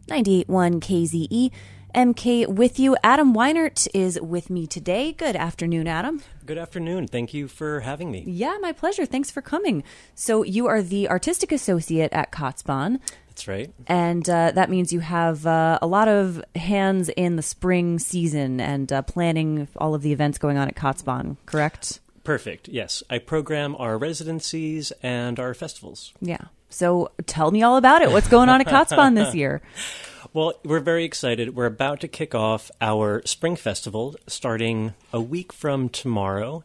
98.1 KZE. MK with you. Adam Weinert is with me today. Good afternoon, Adam. Good afternoon. Thank you for having me. Yeah, my pleasure. Thanks for coming. So you are the artistic associate at Kaatsbaan. That's right. And that means you have a lot of hands in the spring season and planning all of the events going on at Kaatsbaan, correct? Perfect. Yes. I program our residencies and our festivals. Yeah. So tell me all about it. What's going on at Kaatsbaan this year? Well, we're very excited. We're about to kick off our spring festival starting a week from tomorrow.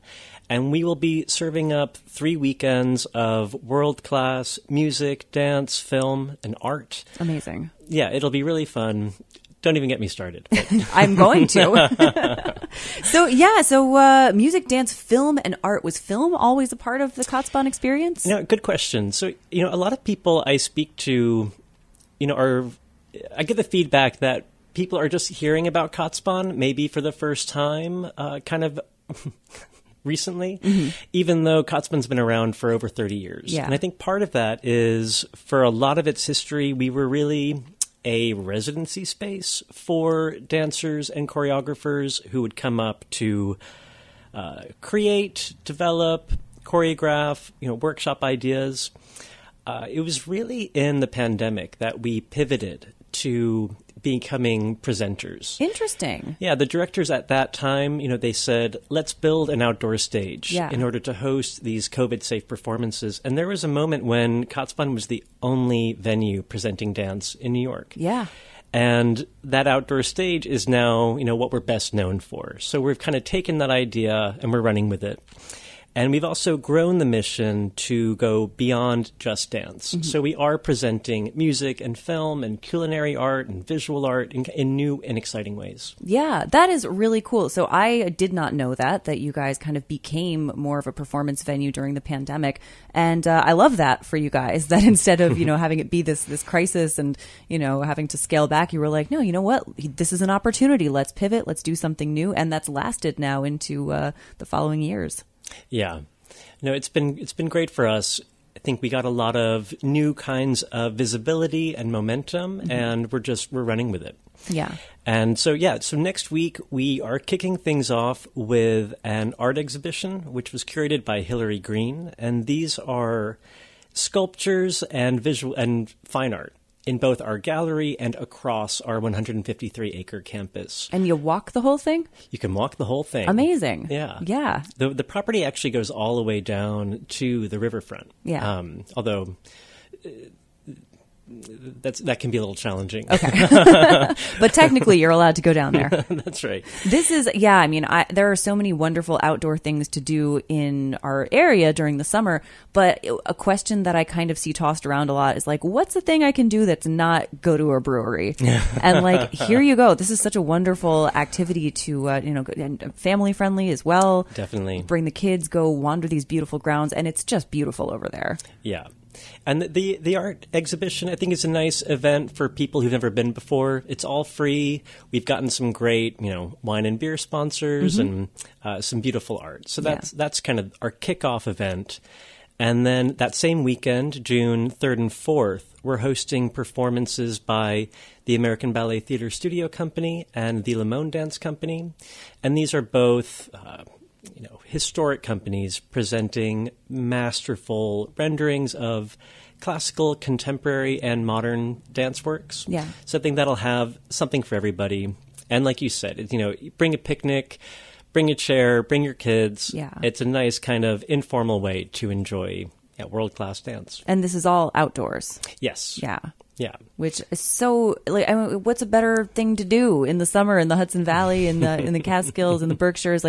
And we will be serving up 3 weekends of world-class music, dance, film, and art. Amazing. Yeah, it'll be really fun. Don't even get me started. I'm going to. So music, dance, film, and art. Was film always a part of the Kaatsbaan experience? Good question. So, a lot of people I speak to, I get the feedback that people are just hearing about Kaatsbaan maybe for the first time, kind of recently, even though Kaatsbaan's been around for over 30 years. Yeah. And I think part of that is, for a lot of its history, we were really a residency space for dancers and choreographers who would come up to create, develop, choreograph, workshop ideas. It was really in the pandemic that we pivoted to becoming presenters. Interesting. Yeah, the directors at that time, they said, let's build an outdoor stage in order to host these COVID-safe performances. And there was a moment when Kaatsbaan was the only venue presenting dance in New York. Yeah. And that outdoor stage is now, what we're best known for. So we've kind of taken that idea and we're running with it. And we've also grown the mission to go beyond just dance. Mm-hmm. So we are presenting music and film and culinary art and visual art in new and exciting ways. Yeah, that is really cool. So I did not know that you guys kind of became more of a performance venue during the pandemic. And I love that for you guys, that instead of, having it be this crisis and, having to scale back, you were like, no, you know what? This is an opportunity. Let's pivot. Let's do something new. And that's lasted now into the following years. Yeah. No, it's been great for us. I think we got a lot of new kinds of visibility and momentum, and we're running with it. Yeah. And so next week we are kicking things off with an art exhibition, which was curated by Hillary Green, and these are sculptures and visual and fine art in both our gallery and across our 153-acre campus. And you walk the whole thing? You can walk the whole thing. Amazing. Yeah. Yeah. The property actually goes all the way down to the riverfront. Yeah. Although that can be a little challenging. Okay. But technically you're allowed to go down there. That's right. This is, there are so many wonderful outdoor things to do in our area during the summer, but a question that I kind of see tossed around a lot is like, what's the thing I can do that's not go to a brewery? And here you go. This is such a wonderful activity to, and family friendly as well. Definitely. Bring the kids, go wander these beautiful grounds, and it's just beautiful over there. Yeah. And the art exhibition, I think, is a nice event for people who've never been before. It's all free. We've gotten some great, wine and beer sponsors and some beautiful art. So that's kind of our kickoff event. And then that same weekend, June 3rd and 4th, we're hosting performances by the American Ballet Theater Studio Company and the Limon Dance Company. And these are both historic companies presenting masterful renderings of classical, contemporary, and modern dance works. Yeah. So I think that'll have something for everybody. And like you said, bring a picnic, bring a chair, bring your kids. Yeah. It's a nice kind of informal way to enjoy world-class dance. And this is all outdoors. Yes. Yeah. Yeah. Which is so, what's a better thing to do in the summer in the Hudson Valley, in the Catskills, in the Berkshires?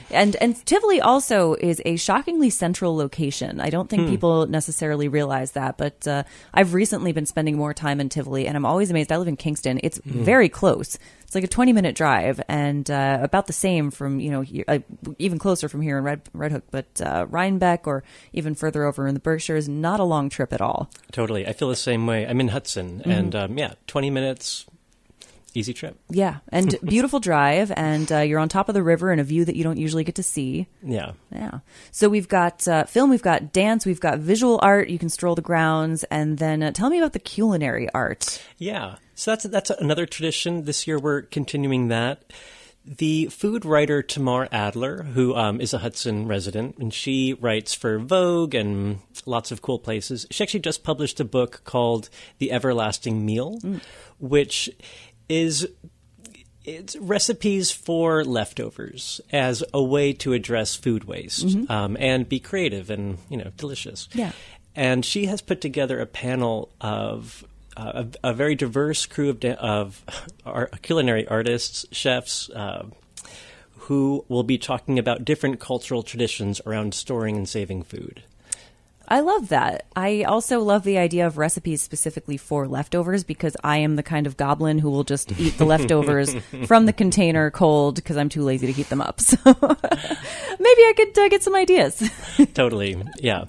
And Tivoli also is a shockingly central location. I don't think people necessarily realize that, but I've recently been spending more time in Tivoli, and I'm always amazed. I live in Kingston. It's very close. It's like a 20-minute drive, and about the same from, even closer from here in Red Hook, but Rhinebeck or even further over in the Berkshires, not a long trip at all. Totally. I feel the same way. I'm in Hudson, and 20 minutes, easy trip. Yeah, and beautiful drive, and you're on top of the river in a view that you don't usually get to see. Yeah. Yeah. So we've got film, we've got dance, we've got visual art. You can stroll the grounds, and then tell me about the culinary art. Yeah. So that's another tradition. This year we're continuing that. The food writer Tamar Adler, who is a Hudson resident, and she writes for Vogue and lots of cool places. She actually just published a book called The Everlasting Meal, which is it's recipes for leftovers as a way to address food waste and be creative and delicious. Yeah. And she has put together a panel of a very diverse crew of culinary artists, chefs, who will be talking about different cultural traditions around storing and saving food. I love that. I also love the idea of recipes specifically for leftovers because I am the kind of goblin who will just eat the leftovers from the container cold because I'm too lazy to heat them up. So maybe I could get some ideas. Totally, yeah.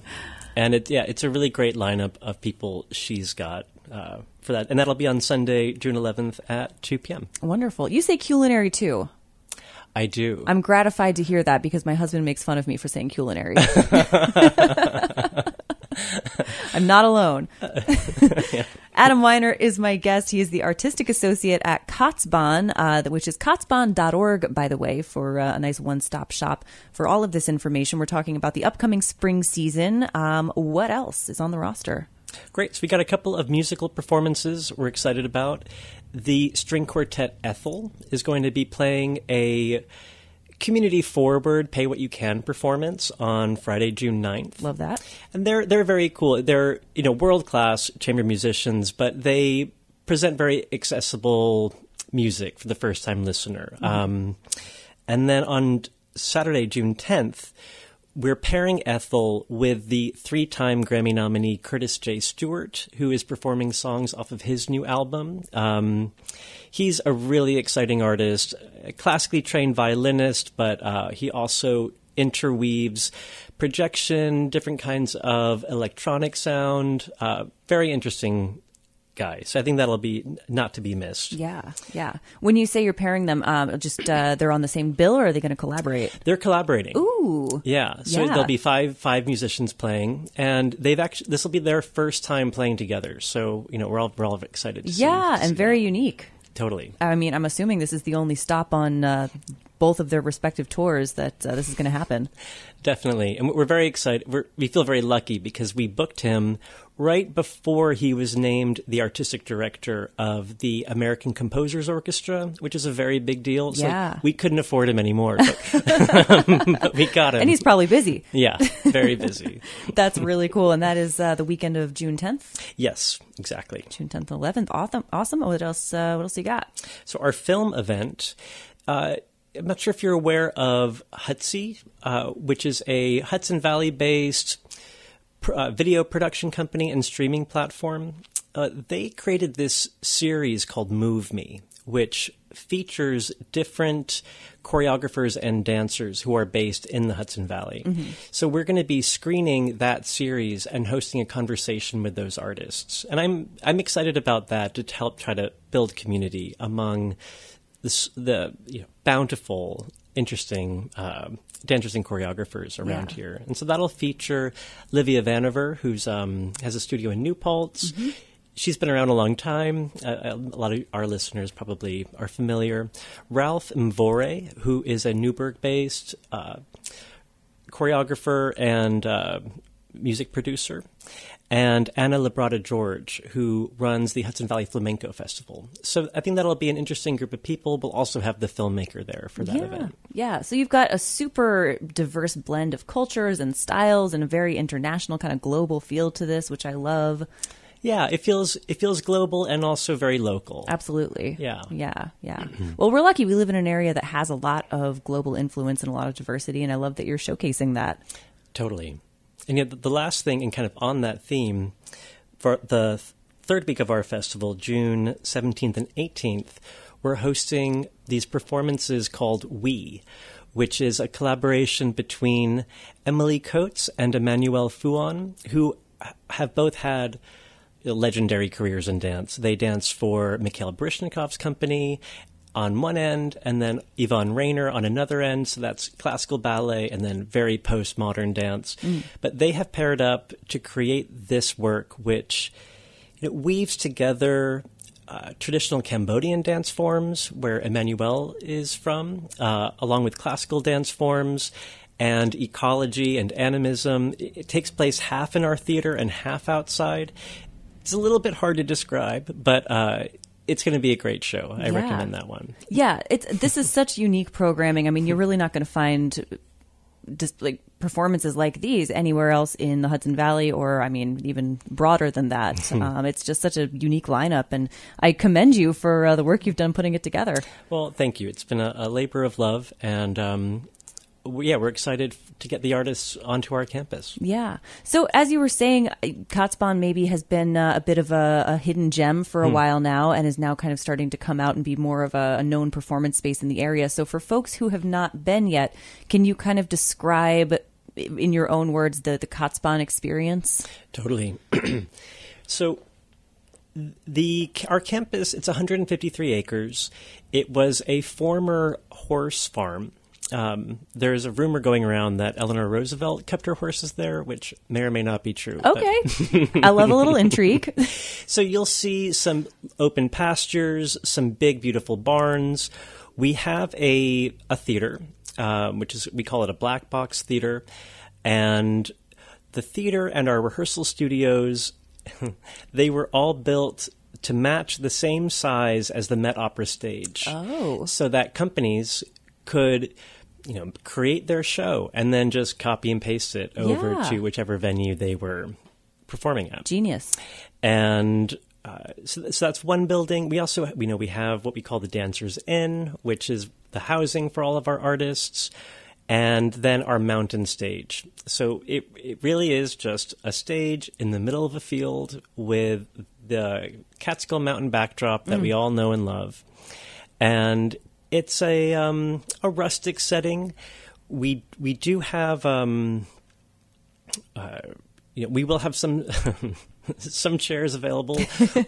And it's a really great lineup of people she's got for that. And that'll be on Sunday, June 11th at 2 p.m. Wonderful. You say culinary too. I do. I'm gratified to hear that because my husband makes fun of me for saying culinary. I'm not alone. Yeah. Adam Weinert is my guest. He is the artistic associate at Kaatsbaan, which is kaatsbaan.org, by the way, for a nice one-stop shop for all of this information. We're talking about the upcoming spring season. What else is on the roster? Great. So we got a couple of musical performances we're excited about. The string quartet Ethel is going to be playing a community forward pay what you can performance on Friday, June 9th. Love that. And they're very cool. They're, world-class chamber musicians, but they present very accessible music for the first-time listener. And then on Saturday, June 10th, we're pairing Ethel with the 3-time Grammy nominee Curtis J. Stewart, who is performing songs off of his new album. He's a really exciting artist, a classically trained violinist, but he also interweaves projection, different kinds of electronic sound. Very interesting guy. So I think that'll be not to be missed. Yeah, yeah. When you say you're pairing them, they're on the same bill, or are they going to collaborate? They're collaborating. Ooh. Yeah. So there'll be five musicians playing, and this will be their first time playing together. So we're all excited to see. Yeah, and very unique. Totally. I mean, I'm assuming this is the only stop on both of their respective tours that this is going to happen. Definitely. And we're very excited. We feel very lucky because we booked him right before he was named the artistic director of the American Composers Orchestra, which is a very big deal. So we couldn't afford him anymore, but we got him. And he's probably busy. Yeah, very busy. That's really cool. And that is the weekend of June 10th? Yes, exactly. June 10th and 11th. Awesome. What else you got? So our film event, I'm not sure if you're aware of Hutsy, which is a Hudson Valley-based video production company and streaming platform. They created this series called Move Me, which features different choreographers and dancers who are based in the Hudson Valley. Mm-hmm. So we're going to be screening that series and hosting a conversation with those artists. And I'm excited about that to help try to build community among the bountiful, interesting dancers and choreographers around here. And so that'll feature Livia Vanover, who's has a studio in New Paltz. Mm-hmm. She's been around a long time. A lot of our listeners probably are familiar. Ralph Mvore, who is a Newburgh-based choreographer and music producer. And Anna Labrada George, who runs the Hudson Valley Flamenco Festival. So I think that'll be an interesting group of people. We'll also have the filmmaker there for that event. Yeah, so you've got a super diverse blend of cultures and styles and a very international kind of global feel to this, which I love. Yeah, it feels global and also very local. Absolutely. Yeah. Mm-hmm. Well, we're lucky. We live in an area that has a lot of global influence and a lot of diversity, and I love that you're showcasing that. Totally. And yet the last thing, and kind of on that theme, for the third week of our festival, June 17th and 18th, we're hosting these performances called We, which is a collaboration between Emily Coates and Emmanuel Fouon, who have both had legendary careers in dance. They dance for Mikhail Baryshnikov's company on one end, and then Yvonne Rainer on another end. So that's classical ballet and then very postmodern dance. But they have paired up to create this work, which weaves together traditional Cambodian dance forms, where Emmanuel is from, along with classical dance forms and ecology and animism. It takes place half in our theater and half outside. It's a little bit hard to describe, but it's going to be a great show. I recommend that one. Yeah, this is such unique programming. I mean, you're really not going to find just like performances like these anywhere else in the Hudson Valley, or I mean, even broader than that. It's just such a unique lineup, and I commend you for the work you've done putting it together. Well, thank you. It's been a labor of love, and we're excited to get the artists onto our campus. Yeah. So as you were saying, Kaatsbaan maybe has been a bit of a hidden gem for a while now, and is now kind of starting to come out and be more of a known performance space in the area. So for folks who have not been yet, can you kind of describe in your own words the Kaatsbaan experience? Totally. So our campus, it's 153 acres. It was a former horse farm. There's a rumor going around that Eleanor Roosevelt kept her horses there, which may or may not be true. Okay. I love a little intrigue. So you'll see some open pastures, some big, beautiful barns. We have a theater, we call it a black box theater. And the theater and our rehearsal studios, they were all built to match the same size as the Met Opera stage. Oh. So that companies could create their show and then just copy and paste it over to whichever venue they were performing at. Genius. And so that's one building. We also, we have what we call the Dancers Inn, which is the housing for all of our artists, and then our mountain stage. So it really is just a stage in the middle of a field with the Catskill Mountain backdrop that we all know and love. And it's a rustic setting. We do have we will have some some chairs available.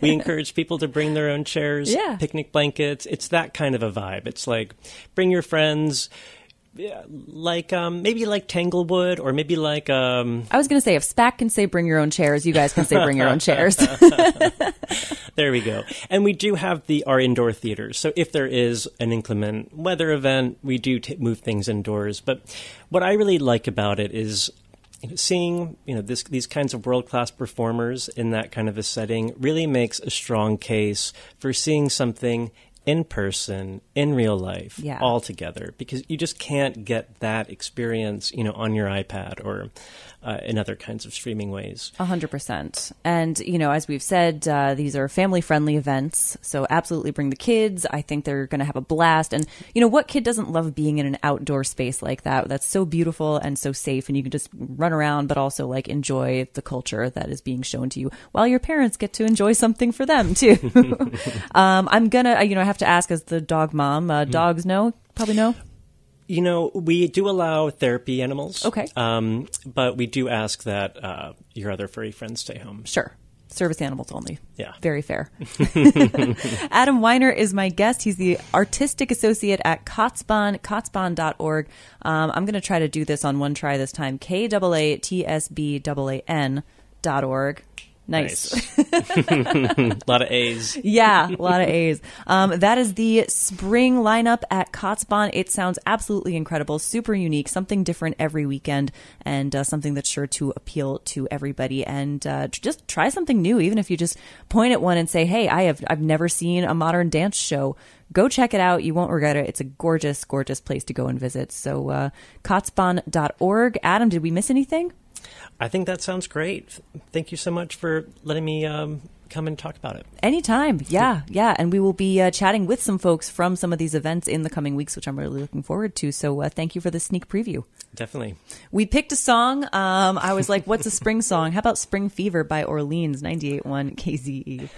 We encourage people to bring their own chairs, picnic blankets. It's that kind of a vibe. It's like bring your friends. Yeah, like maybe like Tanglewood, or maybe like I was going to say, if SPAC can say bring your own chairs, you guys can say bring your own chairs. There we go. And we do have our indoor theaters. So if there is an inclement weather event, we do move things indoors. But what I really like about it is seeing these kinds of world-class performers in that kind of a setting really makes a strong case for seeing something in person, in real life, all together, because you just can't get that experience, on your iPad or in other kinds of streaming ways. 100%. And, as we've said, these are family-friendly events, so absolutely bring the kids. I think they're going to have a blast. And, what kid doesn't love being in an outdoor space like that? That's so beautiful and so safe, and you can just run around, but also, enjoy the culture that is being shown to you, while your parents get to enjoy something for them, too. I'm going to, I have to ask, as the dog mom, dogs probably know? We do allow therapy animals. Okay. But we do ask that your other furry friends stay home. Sure. Service animals only. Yeah. Very fair. Adam Weinert is my guest. He's the artistic associate at Kaatsbaan, kaatsbaan.org. I'm going to try to do this on one try this time. KAATSBAAN.org. Nice. A lot of A's. Yeah, a lot of A's. That is the spring lineup at Kaatsbaan. It sounds absolutely incredible, super unique, something different every weekend, and something that's sure to appeal to everybody. And just try something new, even if you just point at one and say, hey, I've never seen a modern dance show. Go check it out. You won't regret it. It's a gorgeous, gorgeous place to go and visit. So kaatsbaan.org. Adam, did we miss anything? I think that sounds great. Thank you so much for letting me come and talk about it. Anytime. Yeah. And we will be chatting with some folks from some of these events in the coming weeks, which I'm really looking forward to. So thank you for the sneak preview. Definitely. We picked a song. I was like, what's a spring song? How about Spring Fever by Orleans, 98.1 KZE?